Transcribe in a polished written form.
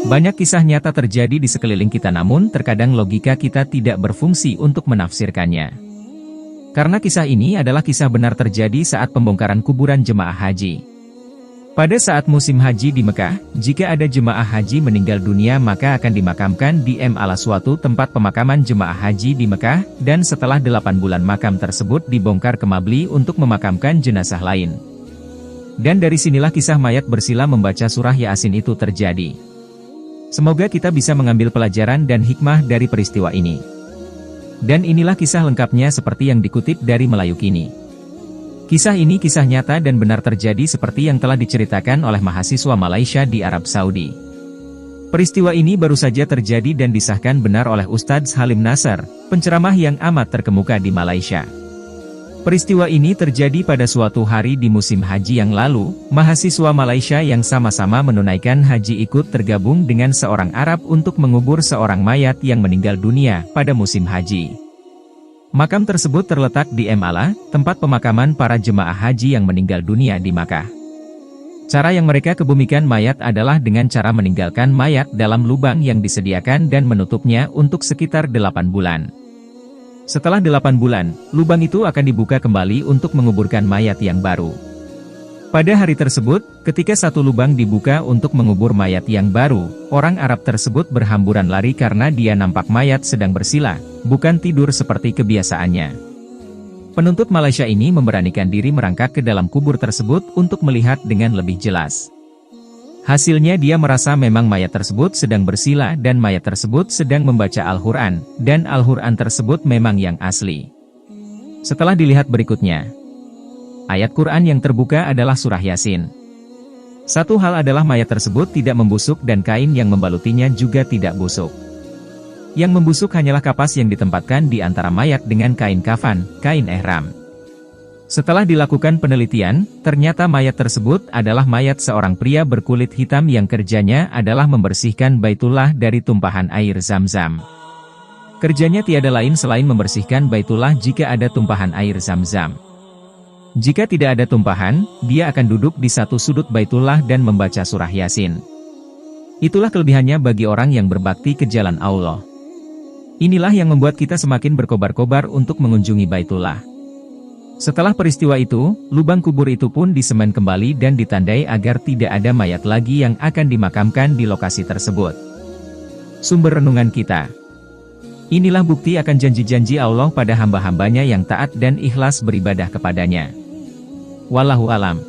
Banyak kisah nyata terjadi di sekeliling kita, namun terkadang logika kita tidak berfungsi untuk menafsirkannya. Karena kisah ini adalah kisah benar terjadi saat pembongkaran kuburan jemaah haji. Pada saat musim haji di Mekah, jika ada jemaah haji meninggal dunia maka akan dimakamkan di Ma'la, suatu tempat pemakaman jemaah haji di Mekah, dan setelah 8 bulan makam tersebut dibongkar ke Mabli untuk memakamkan jenazah lain. Dan dari sinilah kisah mayat bersila membaca surah Yasin itu terjadi. Semoga kita bisa mengambil pelajaran dan hikmah dari peristiwa ini. Dan inilah kisah lengkapnya seperti yang dikutip dari Melayu Kini. Kisah ini kisah nyata dan benar terjadi seperti yang telah diceritakan oleh mahasiswa Malaysia di Arab Saudi. Peristiwa ini baru saja terjadi dan disahkan benar oleh Ustadz Halim Nasr, penceramah yang amat terkemuka di Malaysia. Peristiwa ini terjadi pada suatu hari di musim haji yang lalu. Mahasiswa Malaysia yang sama-sama menunaikan haji ikut tergabung dengan seorang Arab untuk mengubur seorang mayat yang meninggal dunia pada musim haji. Makam tersebut terletak di Ma'la, tempat pemakaman para jemaah haji yang meninggal dunia di Makkah. Cara yang mereka kebumikan mayat adalah dengan cara meninggalkan mayat dalam lubang yang disediakan dan menutupnya untuk sekitar 8 bulan. Setelah 8 bulan, lubang itu akan dibuka kembali untuk menguburkan mayat yang baru. Pada hari tersebut, ketika satu lubang dibuka untuk mengubur mayat yang baru, orang Arab tersebut berhamburan lari karena dia nampak mayat sedang bersila, bukan tidur seperti kebiasaannya. Penuntut Malaysia ini memberanikan diri merangkak ke dalam kubur tersebut untuk melihat dengan lebih jelas. Hasilnya dia merasa memang mayat tersebut sedang bersila dan mayat tersebut sedang membaca Al-Quran, dan Al-Quran tersebut memang yang asli. Setelah dilihat berikutnya, ayat Quran yang terbuka adalah surah Yasin. Satu hal adalah mayat tersebut tidak membusuk dan kain yang membalutinya juga tidak busuk. Yang membusuk hanyalah kapas yang ditempatkan di antara mayat dengan kain kafan, kain ihram. Setelah dilakukan penelitian, ternyata mayat tersebut adalah mayat seorang pria berkulit hitam yang kerjanya adalah membersihkan Baitullah dari tumpahan air Zam-Zam. Kerjanya tiada lain selain membersihkan Baitullah jika ada tumpahan air Zam-Zam. Jika tidak ada tumpahan, dia akan duduk di satu sudut Baitullah dan membaca surah Yasin. Itulah kelebihannya bagi orang yang berbakti ke jalan Allah. Inilah yang membuat kita semakin berkobar-kobar untuk mengunjungi Baitullah. Setelah peristiwa itu, lubang kubur itu pun disemen kembali dan ditandai agar tidak ada mayat lagi yang akan dimakamkan di lokasi tersebut. Sumber renungan kita. Inilah bukti akan janji-janji Allah pada hamba-hambanya yang taat dan ikhlas beribadah kepadanya. Wallahu alam.